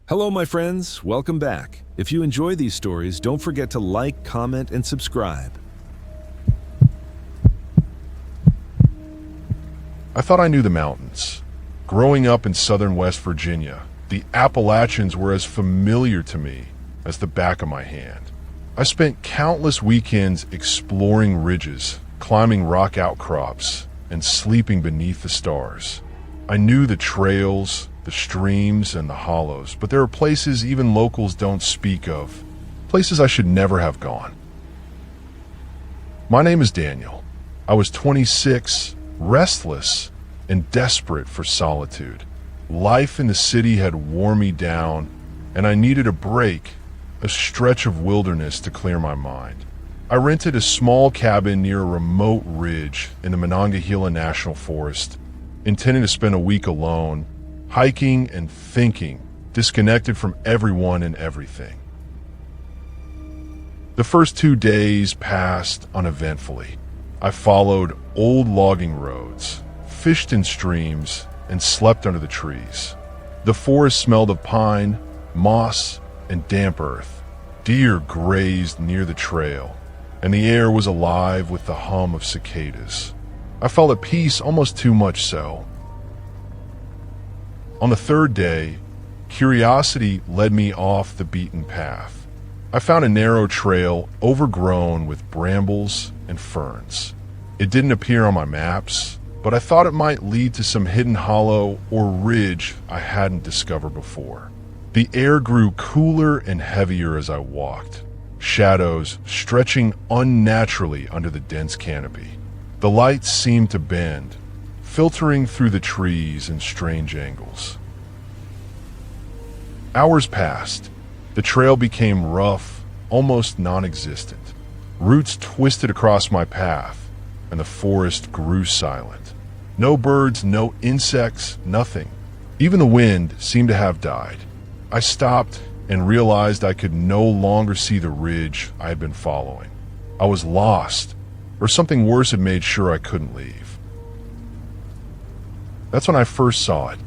Hello, my friends. Welcome back. If you enjoy these stories, don't forget to like, comment, and subscribe. I thought I knew the mountains. Growing up in southern West Virginia, the Appalachians were as familiar to me as the back of my hand. I spent countless weekends exploring ridges, climbing rock outcrops, and sleeping beneath the stars. I knew the trails, the streams, and the hollows, but there are places even locals don't speak of, places I should never have gone. My name is Daniel. I was 26, restless, and desperate for solitude. Life in the city had worn me down, and I needed a break, a stretch of wilderness to clear my mind. I rented a small cabin near a remote ridge in the Monongahela National Forest, intending to spend a week alone, hiking and thinking, disconnected from everyone and everything. The first 2 days passed uneventfully. I followed old logging roads, fished in streams, and slept under the trees. The forest smelled of pine, moss, and damp earth. Deer grazed near the trail, and the air was alive with the hum of cicadas. I felt at peace, almost too much so. On the third day, curiosity led me off the beaten path. I found a narrow trail overgrown with brambles and ferns. It didn't appear on my maps, but I thought it might lead to some hidden hollow or ridge I hadn't discovered before. The air grew cooler and heavier as I walked, shadows stretching unnaturally under the dense canopy. The light seemed to bend, filtering through the trees in strange angles. Hours passed. The trail became rough, almost non-existent. Roots twisted across my path, and the forest grew silent. No birds, no insects, nothing. Even the wind seemed to have died. I stopped and realized I could no longer see the ridge I had been following. I was lost, or something worse had made sure I couldn't leave. That's when I first saw it.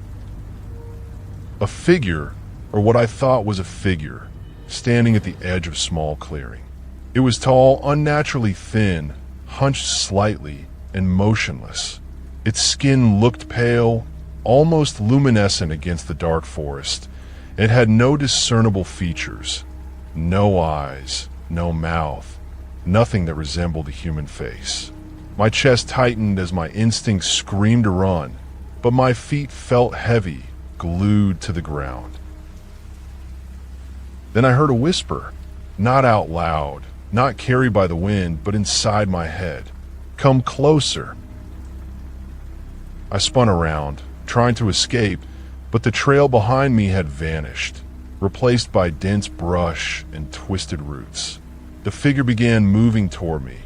A figure, or what I thought was a figure, standing at the edge of a small clearing. It was tall, unnaturally thin, hunched slightly, and motionless. Its skin looked pale, almost luminescent against the dark forest. It had no discernible features, no eyes, no mouth, nothing that resembled a human face. My chest tightened as my instincts screamed to run, but my feet felt heavy, glued to the ground. Then I heard a whisper, not out loud, not carried by the wind, but inside my head. "Come closer." I spun around, trying to escape, but the trail behind me had vanished, replaced by dense brush and twisted roots. The figure began moving toward me,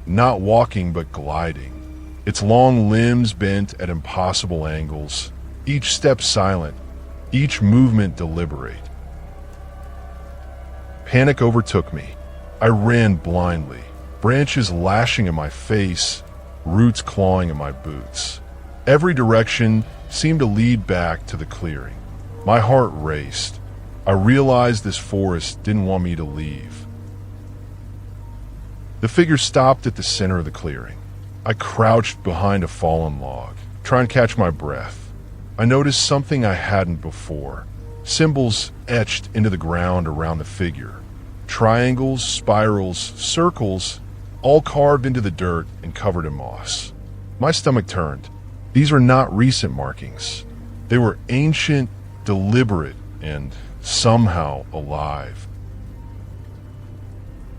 not walking but gliding, its long limbs bent at impossible angles, each step silent, each movement deliberate. Panic overtook me. I ran blindly, branches lashing in my face, roots clawing at my boots. Every direction seemed to lead back to the clearing. My heart raced. I realized this forest didn't want me to leave. The figure stopped at the center of the clearing. I crouched behind a fallen log, trying to catch my breath. I noticed something I hadn't before. Symbols etched into the ground around the figure. Triangles, spirals, circles, all carved into the dirt and covered in moss. My stomach turned. These were not recent markings. They were ancient, deliberate, and somehow alive.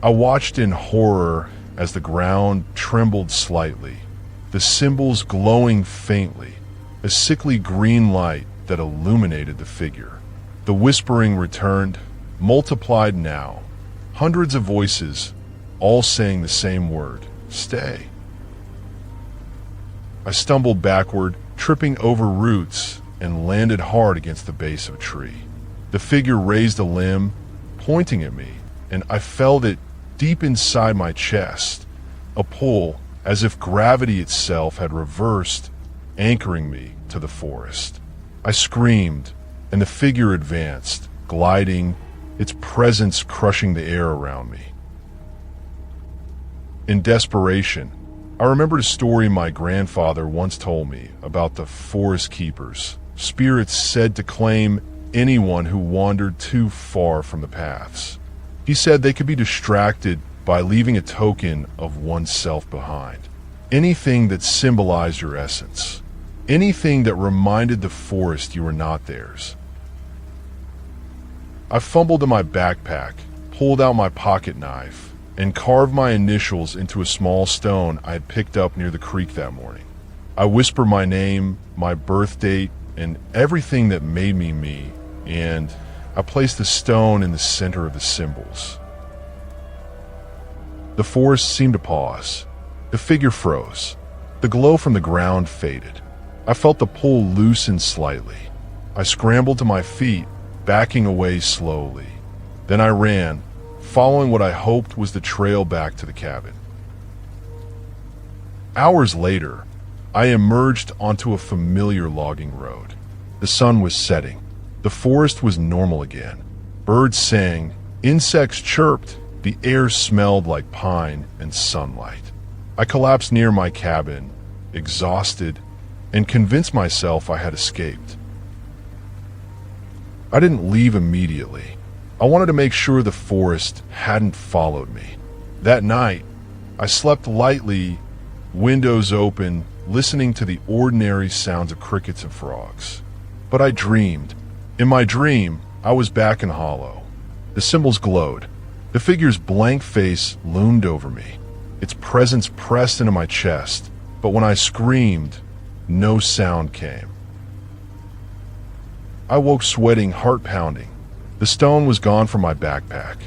I watched in horror as the ground trembled slightly, the symbols glowing faintly, a sickly green light that illuminated the figure. The whispering returned, multiplied now. Hundreds of voices, all saying the same word, "Stay." I stumbled backward, tripping over roots, and landed hard against the base of a tree. The figure raised a limb, pointing at me, and I felt it deep inside my chest, a pull as if gravity itself had reversed, anchoring me to the forest. I screamed, and the figure advanced, gliding, its presence crushing the air around me. In desperation, I remembered a story my grandfather once told me about the forest keepers, spirits said to claim anyone who wandered too far from the paths. He said they could be distracted by leaving a token of oneself behind. Anything that symbolized your essence. Anything that reminded the forest you were not theirs. I fumbled in my backpack, pulled out my pocket knife, and carved my initials into a small stone I had picked up near the creek that morning. I whispered my name, my birth date, and everything that made me me, and I placed the stone in the center of the symbols. The forest seemed to pause. The figure froze. The glow from the ground faded. I felt the pull loosen slightly. I scrambled to my feet, backing away slowly. Then I ran, following what I hoped was the trail back to the cabin. Hours later, I emerged onto a familiar logging road. The sun was setting. The forest was normal again. Birds sang, insects chirped, the air smelled like pine and sunlight. I collapsed near my cabin, exhausted, and convinced myself I had escaped. I didn't leave immediately. I wanted to make sure the forest hadn't followed me. That night, I slept lightly, windows open, listening to the ordinary sounds of crickets and frogs. But I dreamed. In my dream, I was back in Hollow. The symbols glowed. The figure's blank face loomed over me. Its presence pressed into my chest, but when I screamed, no sound came. I woke sweating, heart pounding. The stone was gone from my backpack.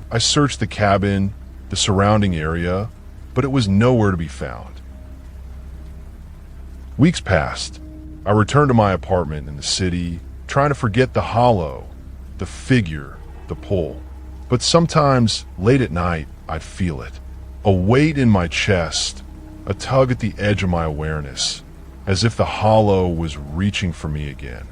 I searched the cabin, the surrounding area, but it was nowhere to be found. Weeks passed. I returned to my apartment in the city, trying to forget the hollow, the figure, the pull. But sometimes, late at night, I'd feel it. A weight in my chest, a tug at the edge of my awareness, as if the hollow was reaching for me again.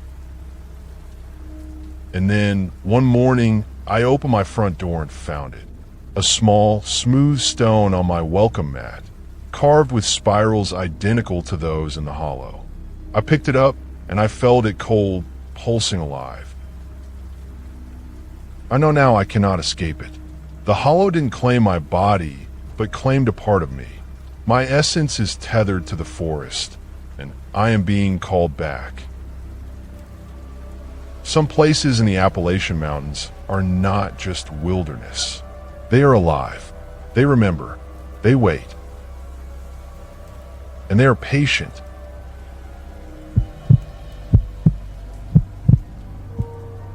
And then, one morning, I opened my front door and found it. A small, smooth stone on my welcome mat, carved with spirals identical to those in the hollow. I picked it up, and I felt it cold, pulsing alive. I know now I cannot escape it. The hollow didn't claim my body, but claimed a part of me. My essence is tethered to the forest, and I am being called back. Some places in the Appalachian Mountains are not just wilderness. They are alive. They remember. They wait. And they are patient.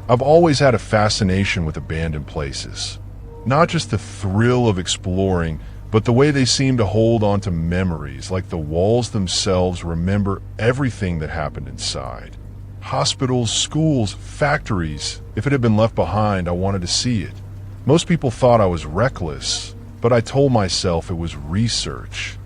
I've always had a fascination with abandoned places. Not just the thrill of exploring, but the way they seem to hold on to memories, like the walls themselves remember everything that happened inside. Hospitals, schools, factories. If it had been left behind, I wanted to see it. Most people thought I was reckless, but I told myself it was research.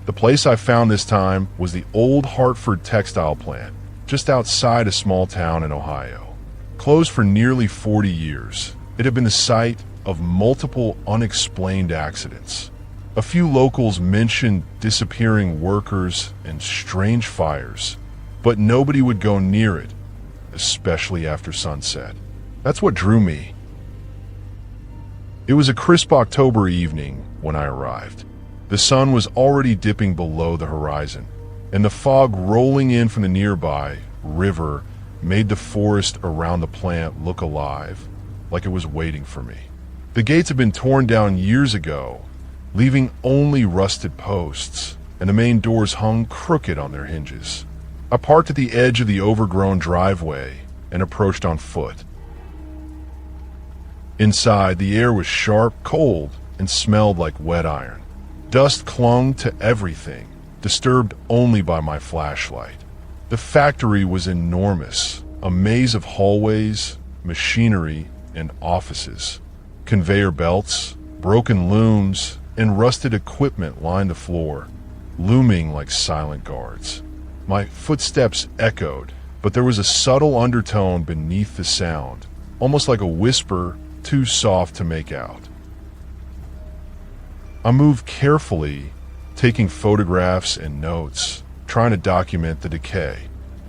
The place I found this time was the old Hartford textile plant, just outside a small town in Ohio. Closed for nearly 40 years, it had been the site of multiple unexplained accidents. A few locals mentioned disappearing workers and strange fires, but nobody would go near it, especially after sunset. That's what drew me. It was a crisp October evening when I arrived. The sun was already dipping below the horizon, and the fog rolling in from the nearby river made the forest around the plant look alive, like it was waiting for me. The gates had been torn down years ago, leaving only rusted posts, and the main doors hung crooked on their hinges. I parked at the edge of the overgrown driveway and approached on foot. Inside, the air was sharp, cold, and smelled like wet iron. Dust clung to everything, disturbed only by my flashlight. The factory was enormous, a maze of hallways, machinery, and offices. Conveyor belts, broken looms, and rusted equipment lined the floor, looming like silent guards. My footsteps echoed, but there was a subtle undertone beneath the sound, almost like a whisper too soft to make out. I moved carefully, taking photographs and notes, trying to document the decay.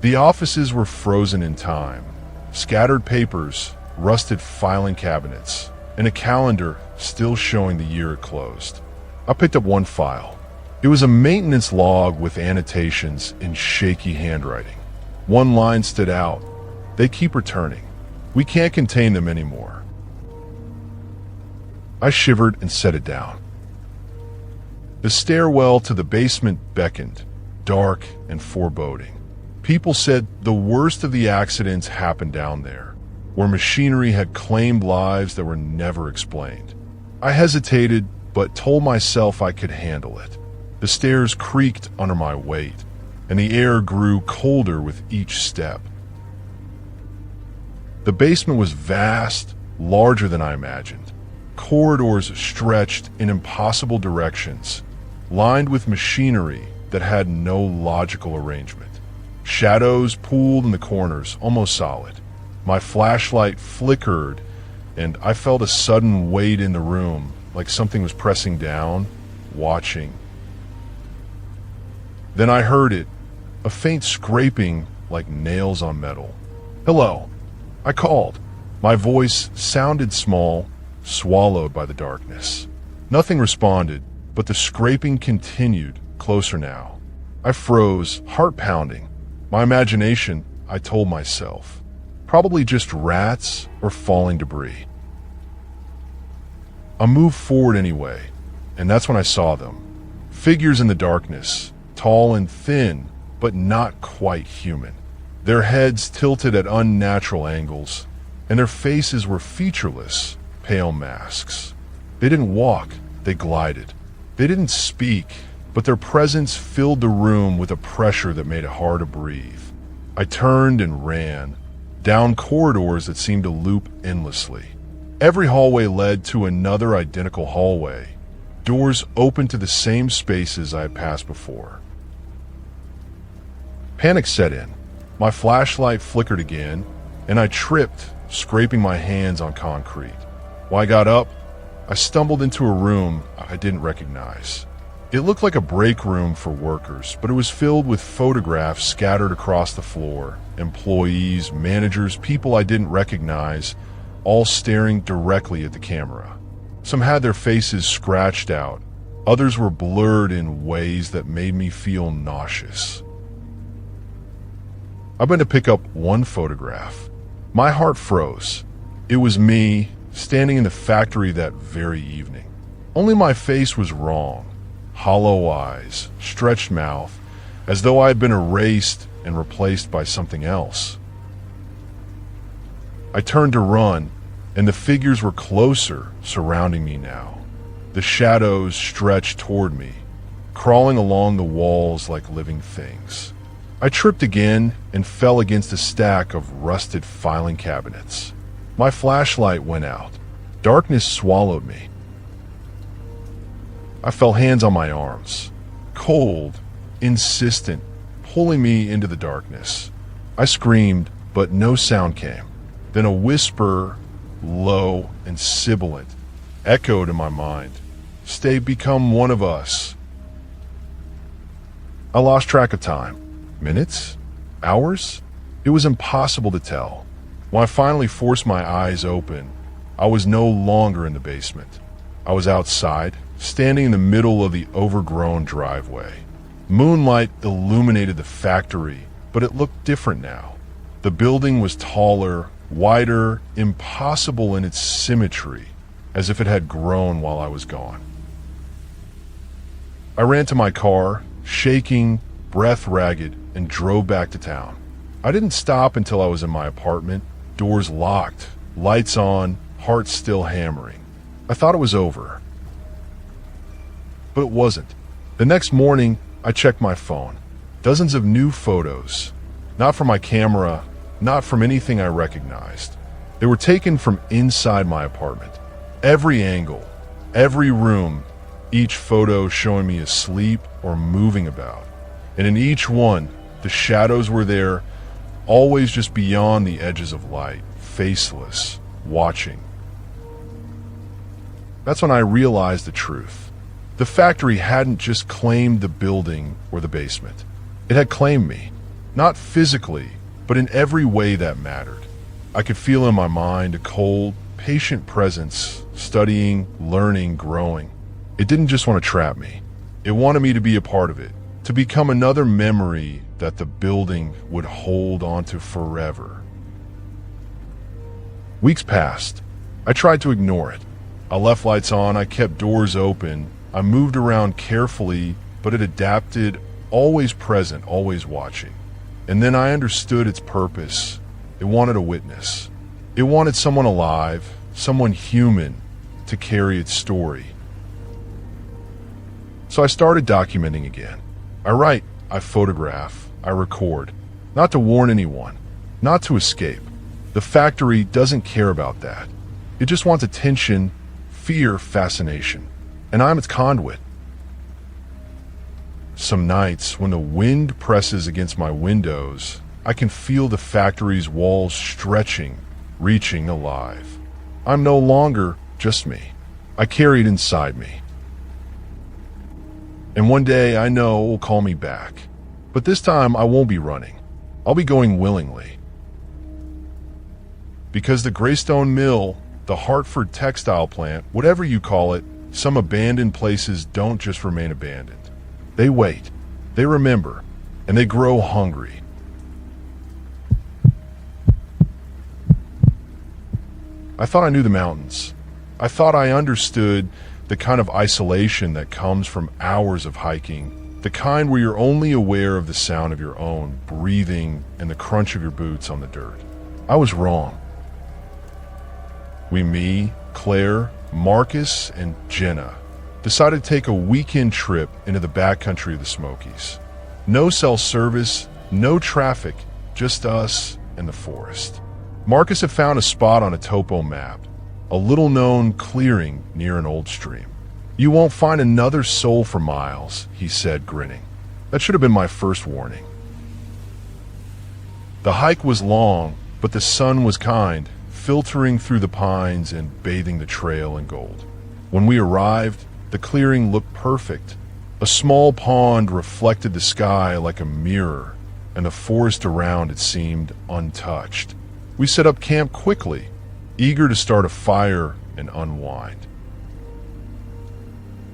The offices were frozen in time, scattered papers, rusted filing cabinets, and a calendar still showing the year it closed. I picked up one file. It was a maintenance log with annotations in shaky handwriting. One line stood out. "They keep returning. We can't contain them anymore." I shivered and set it down. The stairwell to the basement beckoned, dark and foreboding. People said the worst of the accidents happened down there, where machinery had claimed lives that were never explained. I hesitated, but told myself I could handle it. The stairs creaked under my weight, and the air grew colder with each step. The basement was vast, larger than I imagined. Corridors stretched in impossible directions, lined with machinery that had no logical arrangement. Shadows pooled in the corners, almost solid. My flashlight flickered, and I felt a sudden weight in the room, like something was pressing down, watching. Then I heard it, a faint scraping like nails on metal. "Hello," I called. My voice sounded small, swallowed by the darkness. Nothing responded, but the scraping continued, closer now. I froze, heart pounding. My imagination, I told myself. Probably just rats or falling debris. I moved forward anyway, and that's when I saw them. Figures in the darkness, tall and thin, but not quite human. Their heads tilted at unnatural angles, and their faces were featureless, pale masks. They didn't walk, they glided. They didn't speak, but their presence filled the room with a pressure that made it hard to breathe. I turned and ran, down corridors that seemed to loop endlessly. Every hallway led to another identical hallway, doors open to the same spaces I had passed before. Panic set in. My flashlight flickered again, and I tripped, scraping my hands on concrete. When I got up, I stumbled into a room I didn't recognize. It looked like a break room for workers, but it was filled with photographs scattered across the floor. Employees, managers, people I didn't recognize, all staring directly at the camera. Some had their faces scratched out. Others were blurred in ways that made me feel nauseous. I went to pick up one photograph. My heart froze. It was me, standing in the factory that very evening. Only my face was wrong. Hollow eyes, stretched mouth, as though I had been erased and replaced by something else. I turned to run, and the figures were closer, surrounding me now. The shadows stretched toward me, crawling along the walls like living things. I tripped again and fell against a stack of rusted filing cabinets. My flashlight went out. Darkness swallowed me. I felt hands on my arms, cold, insistent, pulling me into the darkness. I screamed, but no sound came. Then a whisper, low and sibilant, echoed in my mind. "Stay, become one of us." I lost track of time. Minutes? Hours? It was impossible to tell. When I finally forced my eyes open, I was no longer in the basement. I was outside, standing in the middle of the overgrown driveway. Moonlight illuminated the factory, but it looked different now. The building was taller, wider, impossible in its symmetry, as if it had grown while I was gone. I ran to my car, shaking, breath ragged, and drove back to town. I didn't stop until I was in my apartment, doors locked, lights on, heart still hammering. I thought it was over. But it wasn't. The next morning, I checked my phone. Dozens of new photos. Not from my camera, not from anything I recognized. They were taken from inside my apartment. Every angle, every room, each photo showing me asleep or moving about. And in each one, the shadows were there, always just beyond the edges of light, faceless, watching. That's when I realized the truth. The factory hadn't just claimed the building or the basement. It had claimed me, not physically, but in every way that mattered. I could feel in my mind a cold, patient presence, studying, learning, growing. It didn't just want to trap me. It wanted me to be a part of it, to become another memory that the building would hold onto forever. Weeks passed. I tried to ignore it. I left lights on, I kept doors open, I moved around carefully, but it adapted, always present, always watching. And then I understood its purpose. It wanted a witness. It wanted someone alive, someone human, to carry its story. So I started documenting again. I write, I photograph, I record. Not to warn anyone, not to escape. The factory doesn't care about that. It just wants attention, fear, fascination. And I'm its conduit. Some nights, when the wind presses against my windows, I can feel the factory's walls stretching, reaching alive. I'm no longer just me. I carry it inside me. And one day I know it will call me back. But this time I won't be running. I'll be going willingly. Because the Greystone Mill, the Hartford textile plant, whatever you call it, some abandoned places don't just remain abandoned. They wait, they remember, and they grow hungry. I thought I knew the mountains. I thought I understood the kind of isolation that comes from hours of hiking, the kind where you're only aware of the sound of your own breathing and the crunch of your boots on the dirt. I was wrong. Me, Claire, Marcus, and Jenna decided to take a weekend trip into the backcountry of the Smokies. No cell service, no traffic, just us and the forest. Marcus had found a spot on a topo map, a little-known clearing near an old stream. "You won't find another soul for miles," he said, grinning. That should have been my first warning. The hike was long, but the sun was kind, filtering through the pines and bathing the trail in gold. When we arrived, the clearing looked perfect. A small pond reflected the sky like a mirror, and the forest around it seemed untouched. We set up camp quickly, eager to start a fire and unwind.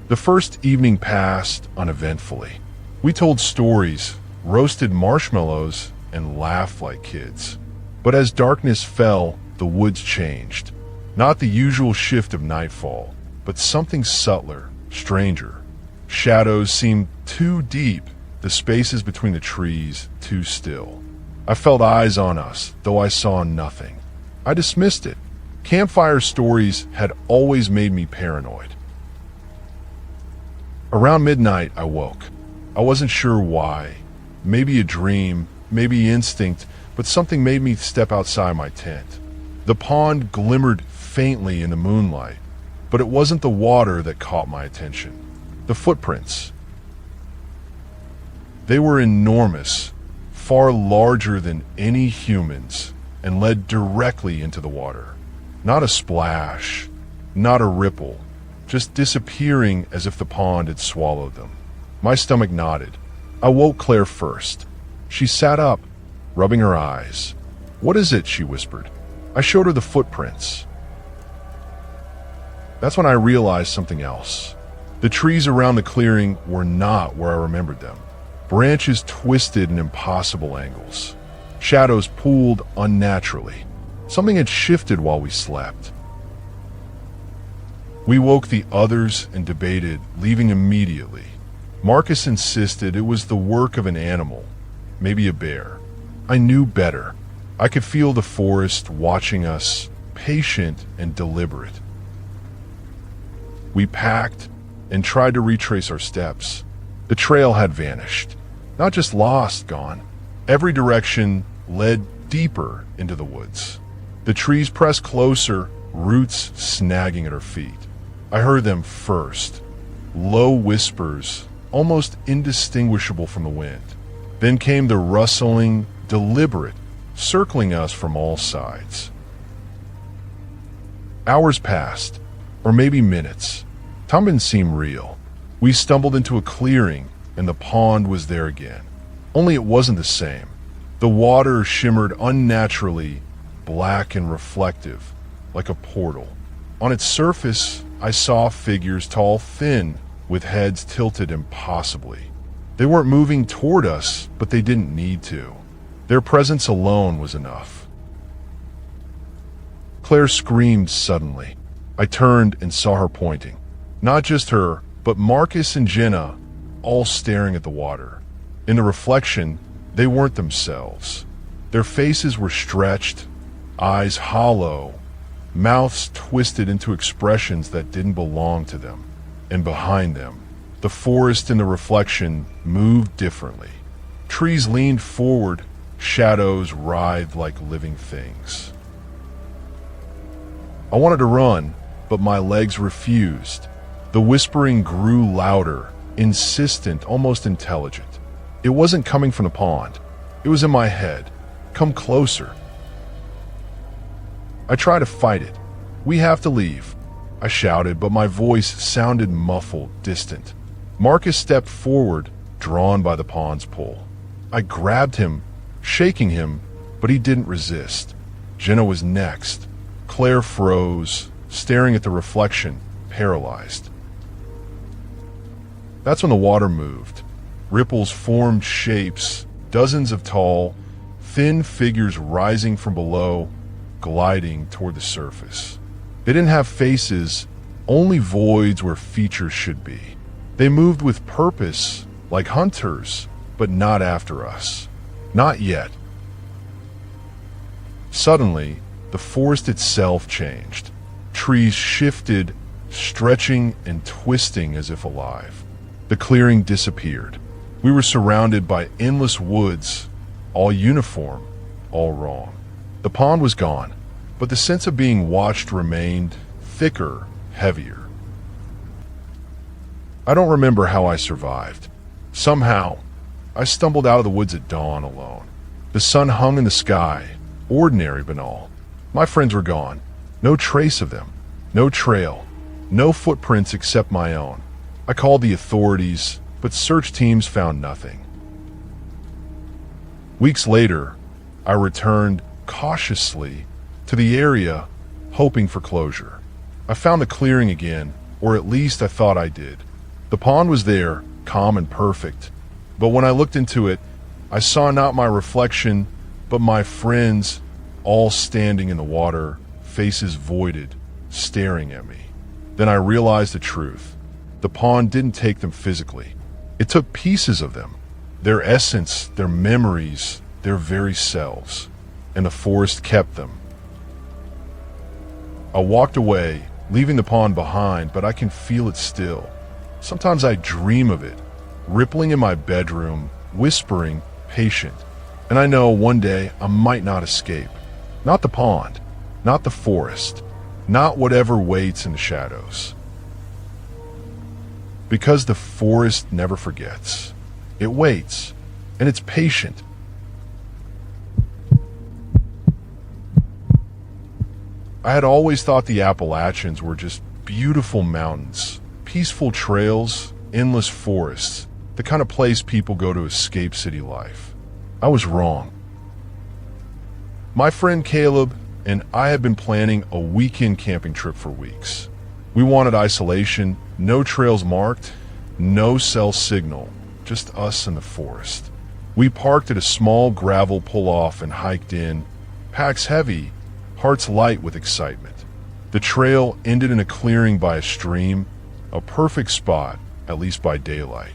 The first evening passed uneventfully. We told stories, roasted marshmallows, and laughed like kids. But as darkness fell, the woods changed. Not the usual shift of nightfall, but something subtler, stranger. Shadows seemed too deep, the spaces between the trees too still. I felt eyes on us, though I saw nothing. I dismissed it. Campfire stories had always made me paranoid. Around midnight, I woke. I wasn't sure why. Maybe a dream, maybe instinct, but something made me step outside my tent. The pond glimmered faintly in the moonlight, but it wasn't the water that caught my attention. The footprints. They were enormous, far larger than any humans, and led directly into the water. Not a splash, not a ripple, just disappearing as if the pond had swallowed them. My stomach nodded. I woke Claire first. She sat up, rubbing her eyes. "What is it?" she whispered. I showed her the footprints. That's when I realized something else. The trees around the clearing were not where I remembered them. Branches twisted in impossible angles. Shadows pooled unnaturally. Something had shifted while we slept. We woke the others and debated, leaving immediately. Marcus insisted it was the work of an animal, maybe a bear. I knew better. I could feel the forest watching us, patient and deliberate. We packed and tried to retrace our steps. The trail had vanished. Not just lost, gone. Every direction led deeper into the woods. The trees pressed closer, roots snagging at our feet. I heard them first. Low whispers, almost indistinguishable from the wind. Then came the rustling, deliberate, circling us from all sides. Hours passed, or maybe minutes. Time didn't seem real. We stumbled into a clearing, and the pond was there again. Only it wasn't the same. The water shimmered unnaturally, black and reflective, like a portal. On its surface, I saw figures tall, thin, with heads tilted impossibly. They weren't moving toward us, but they didn't need to. Their presence alone was enough. Claire screamed suddenly. I turned and saw her pointing. Not just her, but Marcus and Jenna, all staring at the water. In the reflection, they weren't themselves. Their faces were stretched, eyes hollow, mouths twisted into expressions that didn't belong to them. And behind them, the forest in the reflection moved differently. Trees leaned forward, shadows writhed like living things. I wanted to run, but my legs refused. The whispering grew louder, insistent, almost intelligent. It wasn't coming from the pond. It was in my head. Come closer. I tried to fight it. We have to leave, I shouted, but my voice sounded muffled, distant. Marcus stepped forward, drawn by the pond's pull. I grabbed him, shaking him, but he didn't resist. Jenna was next. Claire froze, staring at the reflection, paralyzed. That's when the water moved. Ripples formed shapes, dozens of tall, thin figures rising from below, gliding toward the surface. They didn't have faces, only voids where features should be. They moved with purpose, like hunters, but not after us. Not yet. Suddenly, the forest itself changed. Trees shifted, stretching and twisting as if alive. The clearing disappeared. We were surrounded by endless woods, all uniform, all wrong. The pond was gone, but the sense of being watched remained, thicker, heavier. I don't remember how I survived. Somehow, I stumbled out of the woods at dawn alone. The sun hung in the sky, ordinary banal. My friends were gone. No trace of them. No trail. No footprints except my own. I called the authorities, but search teams found nothing. Weeks later, I returned cautiously to the area, hoping for closure. I found the clearing again, or at least I thought I did. The pond was there, calm and perfect, but when I looked into it, I saw not my reflection, but my friends, all standing in the water, faces voided, staring at me. Then I realized the truth. The pond didn't take them physically. It took pieces of them, their essence, their memories, their very selves, and the forest kept them. I walked away, leaving the pond behind, but I can feel it still. Sometimes I dream of it, rippling in my bedroom, whispering, patient. And I know one day I might not escape. Not the pond, not the forest, not whatever waits in the shadows. Because the forest never forgets. It waits, and it's patient. I had always thought the Appalachians were just beautiful mountains, peaceful trails, endless forests, the kind of place people go to escape city life. I was wrong. My friend Caleb and I had been planning a weekend camping trip for weeks. We wanted isolation, no trails marked, no cell signal, just us and the forest. We parked at a small gravel pull-off and hiked in, packs heavy, hearts light with excitement. The trail ended in a clearing by a stream, a perfect spot, at least by daylight.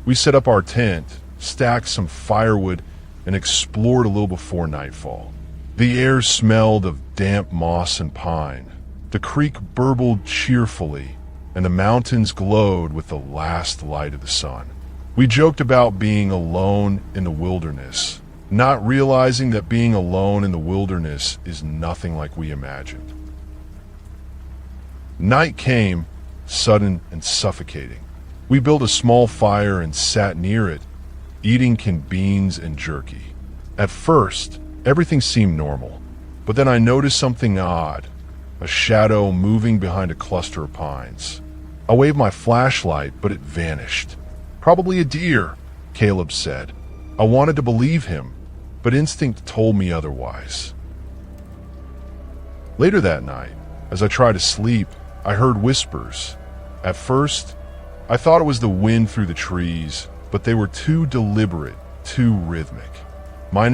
We set up our tent, stacked some firewood, and explored a little before nightfall. The air smelled of damp moss and pine. The creek burbled cheerfully, and the mountains glowed with the last light of the sun. We joked about being alone in the wilderness, not realizing that being alone in the wilderness is nothing like we imagined. Night came, sudden and suffocating. We built a small fire and sat near it, eating canned beans and jerky. At first, everything seemed normal, but then I noticed something odd, a shadow moving behind a cluster of pines. I waved my flashlight, but it vanished. Probably a deer, Caleb said. I wanted to believe him, but instinct told me otherwise. Later that night, as I tried to sleep, I heard whispers. At first, I thought it was the wind through the trees, but they were too deliberate, too rhythmic. My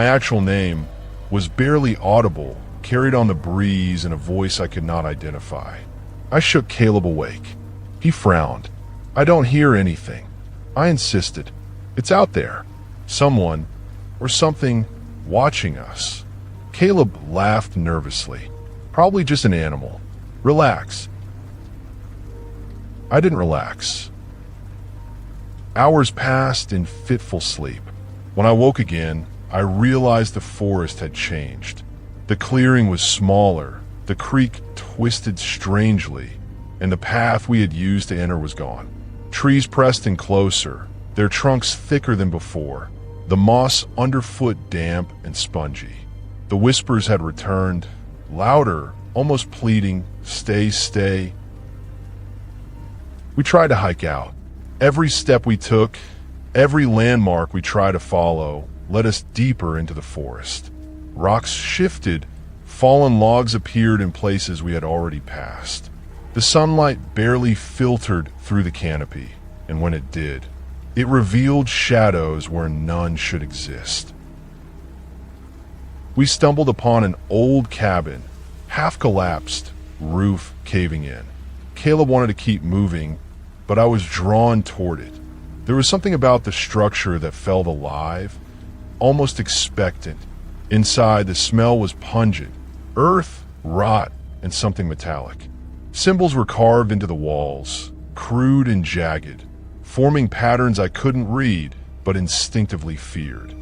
actual name, was barely audible, carried on the breeze in a voice I could not identify. I shook Caleb awake. He frowned. I don't hear anything. I insisted. It's out there. Someone, or something, watching us. Caleb laughed nervously. Probably just an animal. Relax. I didn't relax. Hours passed in fitful sleep. When I woke again, I realized the forest had changed. The clearing was smaller, the creek twisted strangely, and the path we had used to enter was gone. Trees pressed in closer, their trunks thicker than before, the moss underfoot damp and spongy. The whispers had returned, louder, almost pleading, "Stay, stay." We tried to hike out. Every step we took, every landmark we tried to follow, led us deeper into the forest. Rocks shifted, fallen logs appeared in places we had already passed. The sunlight barely filtered through the canopy, and when it did, it revealed shadows where none should exist. We stumbled upon an old cabin, half collapsed, roof caving in. Caleb wanted to keep moving, but I was drawn toward it. There was something about the structure that felt alive, almost expectant. Inside, the smell was pungent, earth, rot, and something metallic. Symbols were carved into the walls, crude and jagged, forming patterns I couldn't read, but instinctively feared.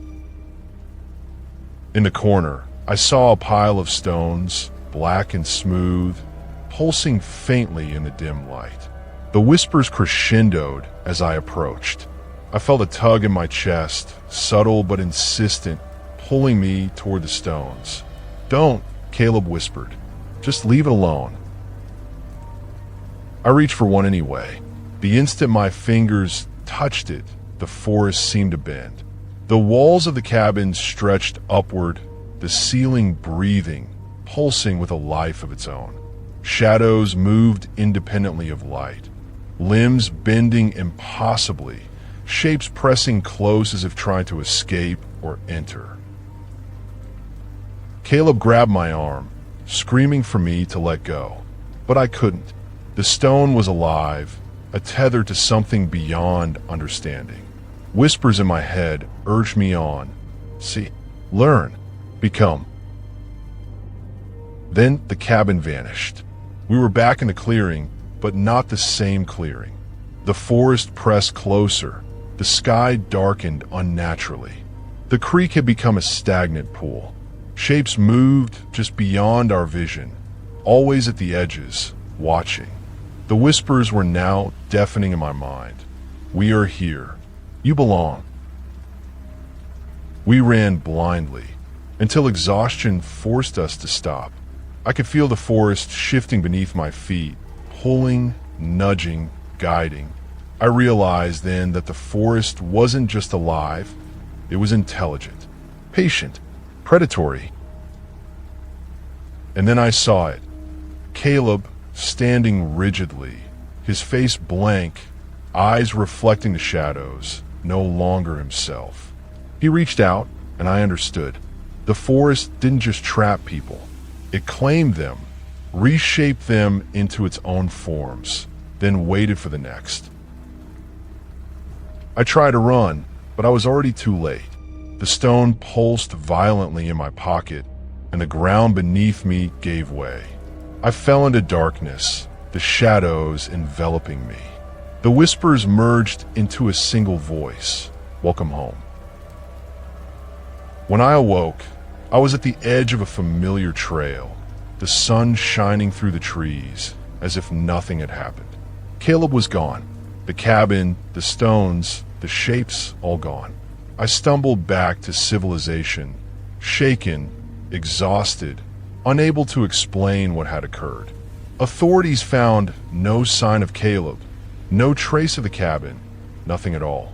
In the corner, I saw a pile of stones, black and smooth, pulsing faintly in the dim light. The whispers crescendoed as I approached. I felt a tug in my chest, subtle but insistent, pulling me toward the stones. "Don't," Caleb whispered. "Just leave it alone." I reached for one anyway. The instant my fingers touched it, the forest seemed to bend. The walls of the cabin stretched upward, the ceiling breathing, pulsing with a life of its own. Shadows moved independently of light, limbs bending impossibly, shapes pressing close as if trying to escape or enter. Caleb grabbed my arm, screaming for me to let go, but I couldn't. The stone was alive, a tether to something beyond understanding. Whispers in my head urged me on. See, learn, become. Then the cabin vanished. We were back in the clearing, but not the same clearing. The forest pressed closer. The sky darkened unnaturally. The creek had become a stagnant pool. Shapes moved just beyond our vision, always at the edges, watching. The whispers were now deafening in my mind. "We are here. You belong." We ran blindly, until exhaustion forced us to stop. I could feel the forest shifting beneath my feet, pulling, nudging, guiding. I realized then that the forest wasn't just alive, it was intelligent, patient, predatory. And then I saw it. Caleb, standing rigidly, his face blank, eyes reflecting the shadows, no longer himself. He reached out, and I understood. The forest didn't just trap people. It claimed them, reshaped them into its own forms, then waited for the next. I tried to run, but I was already too late. The stone pulsed violently in my pocket, and the ground beneath me gave way. I fell into darkness, the shadows enveloping me. The whispers merged into a single voice. Welcome home. When I awoke, I was at the edge of a familiar trail, the sun shining through the trees, as if nothing had happened. Caleb was gone. The cabin, the stones, the shapes, all gone. I stumbled back to civilization, shaken, exhausted, unable to explain what had occurred. Authorities found no sign of Caleb, no trace of the cabin, nothing at all.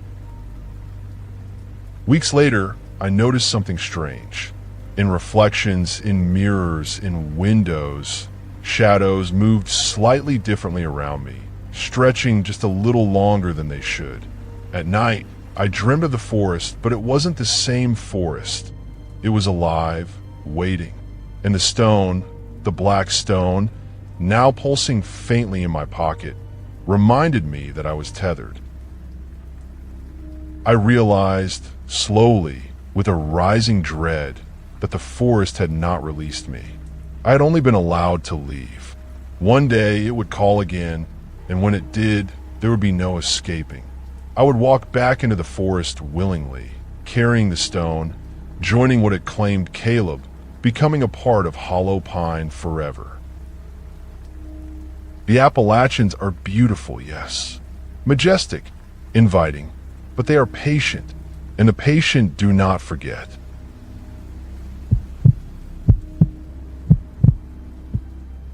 Weeks later, I noticed something strange. In reflections, in mirrors, in windows, shadows moved slightly differently around me, stretching just a little longer than they should. At night, I dreamed of the forest, but it wasn't the same forest. It was alive, waiting. And the stone, the black stone, now pulsing faintly in my pocket, reminded me that I was tethered. I realized, slowly, with a rising dread, that the forest had not released me. I had only been allowed to leave. One day it would call again, and when it did, there would be no escaping. I would walk back into the forest willingly, carrying the stone, joining what it claimed Caleb, becoming a part of Hollow Pine forever. The Appalachians are beautiful, yes. Majestic, inviting, but they are patient, and the patient do not forget.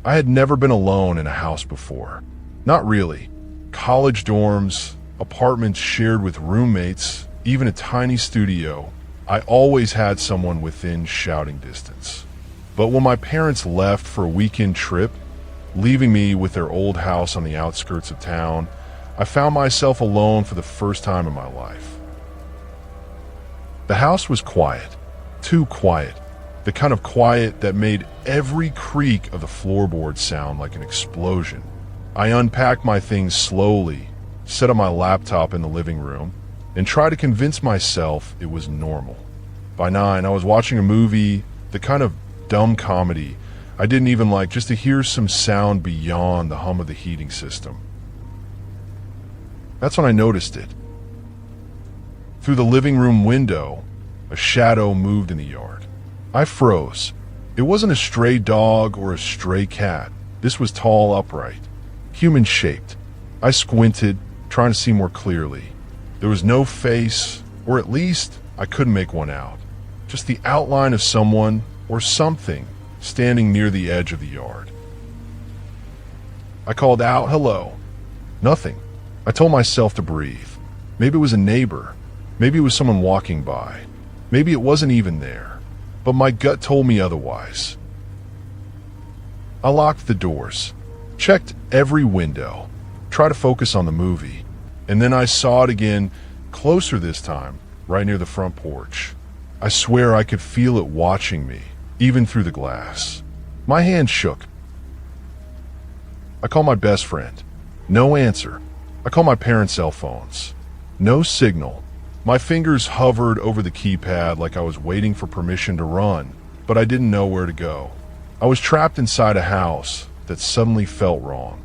I had never been alone in a house before. Not really. College dorms, apartments shared with roommates, even a tiny studio. I always had someone within shouting distance. But when my parents left for a weekend trip, leaving me with their old house on the outskirts of town, I found myself alone for the first time in my life. The house was quiet, too quiet, the kind of quiet that made every creak of the floorboard sound like an explosion. I unpacked my things slowly, set up my laptop in the living room, and tried to convince myself it was normal. By 9, I was watching a movie, the kind of dumb comedy I didn't even like, just to hear some sound beyond the hum of the heating system. That's when I noticed it. Through the living room window, a shadow moved in the yard. I froze. It wasn't a stray dog or a stray cat. This was tall, upright, human-shaped. I squinted, trying to see more clearly. There was no face, or at least I couldn't make one out. Just the outline of someone or something standing near the edge of the yard. I called out, "Hello." Nothing. I told myself to breathe. Maybe it was a neighbor. Maybe it was someone walking by. Maybe it wasn't even there. But my gut told me otherwise. I locked the doors, checked every window, tried to focus on the movie, and then I saw it again, closer this time, right near the front porch. I swear I could feel it watching me, even through the glass. My hand shook. I called my best friend. No answer. I called my parents' cell phones. No signal. My fingers hovered over the keypad like I was waiting for permission to run, but I didn't know where to go. I was trapped inside a house that suddenly felt wrong.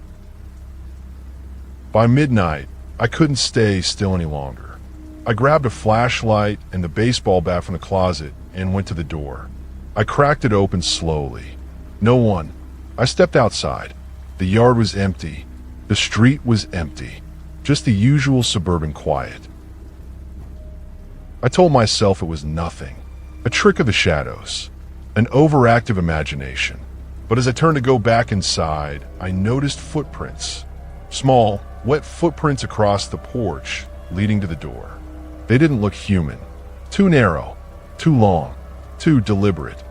By midnight, I couldn't stay still any longer. I grabbed a flashlight and the baseball bat from the closet and went to the door. I cracked it open slowly. No one. I stepped outside. The yard was empty. The street was empty. Just the usual suburban quiet. I told myself it was nothing, a trick of the shadows, an overactive imagination. But as I turned to go back inside, I noticed footprints. Small, wet footprints across the porch leading to the door. They didn't look human. Too narrow, too long, too deliberate.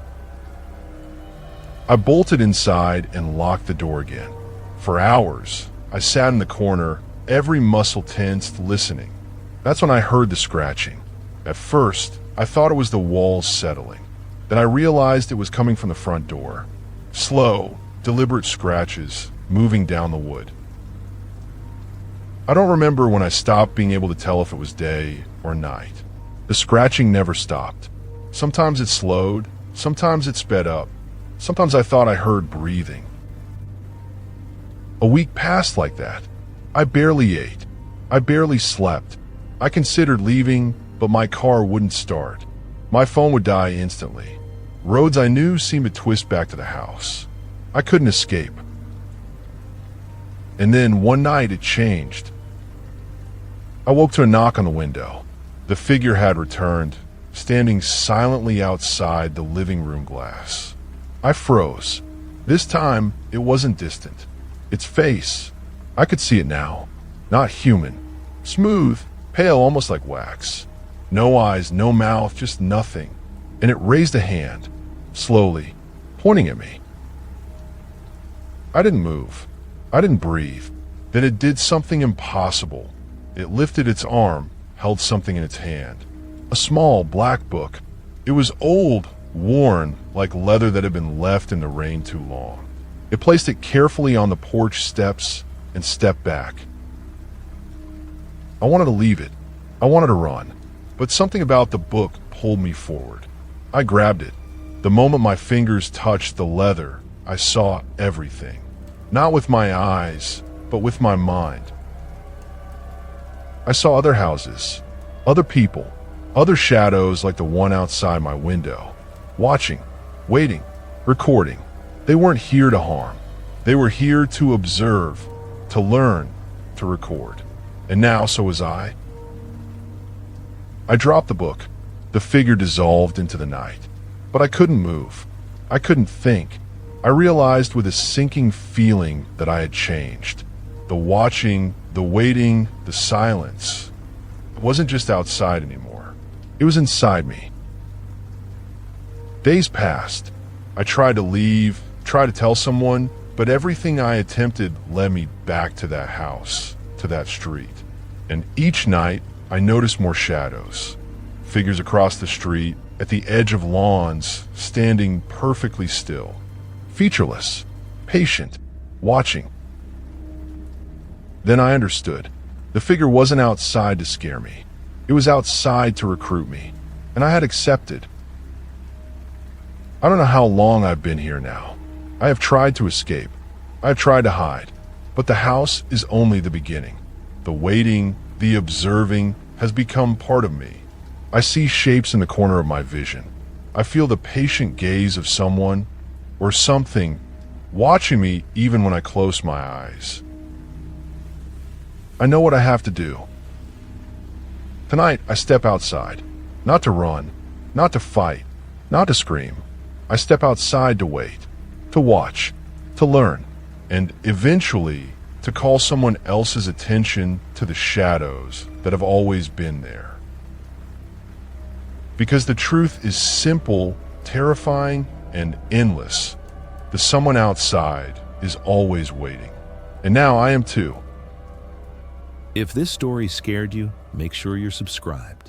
I bolted inside and locked the door again. For hours, I sat in the corner, every muscle tensed, listening. That's when I heard the scratching. At first, I thought it was the walls settling. Then I realized it was coming from the front door. Slow, deliberate scratches, moving down the wood. I don't remember when I stopped being able to tell if it was day or night. The scratching never stopped. Sometimes it slowed, sometimes it sped up. Sometimes I thought I heard breathing. A week passed like that. I barely ate. I barely slept. I considered leaving, but my car wouldn't start. My phone would die instantly. Roads I knew seemed to twist back to the house. I couldn't escape. And then one night it changed. I woke to a knock on the window. The figure had returned, standing silently outside the living room glass. I froze. This time, it wasn't distant. Its face, I could see it now. Not human. Smooth, pale, almost like wax. No eyes, no mouth, just nothing. And it raised a hand, slowly, pointing at me. I didn't move. I didn't breathe. Then it did something impossible. It lifted its arm, held something in its hand. A small black book. It was old, worn, like leather that had been left in the rain too long. It placed it carefully on the porch steps and stepped back. I wanted to leave it. I wanted to run. But something about the book pulled me forward. I grabbed it. The moment my fingers touched the leather, I saw everything. Not with my eyes, but with my mind. I saw other houses, other people, other shadows like the one outside my window. Watching, waiting, recording. They weren't here to harm. They were here to observe, to learn, to record. And now so was I. I dropped the book. The figure dissolved into the night. But I couldn't move. I couldn't think. I realized with a sinking feeling that I had changed. The watching, the waiting, the silence. It wasn't just outside anymore. It was inside me. Days passed. I tried to leave, tried to tell someone, but everything I attempted led me back to that house, to that street. And each night, I noticed more shadows. Figures across the street, at the edge of lawns, standing perfectly still. Featureless, patient, watching. Then I understood. The figure wasn't outside to scare me. It was outside to recruit me. And I had accepted. I don't know how long I've been here now. I have tried to escape. I have tried to hide. But the house is only the beginning. The waiting, the observing has become part of me. I see shapes in the corner of my vision. I feel the patient gaze of someone or something watching me even when I close my eyes. I know what I have to do. Tonight, I step outside. Not to run, not to fight, not to scream. I step outside to wait, to watch, to learn, and eventually to call someone else's attention to the shadows that have always been there. Because the truth is simple, terrifying, and endless. The someone outside is always waiting. And now I am too. If this story scared you, make sure you're subscribed.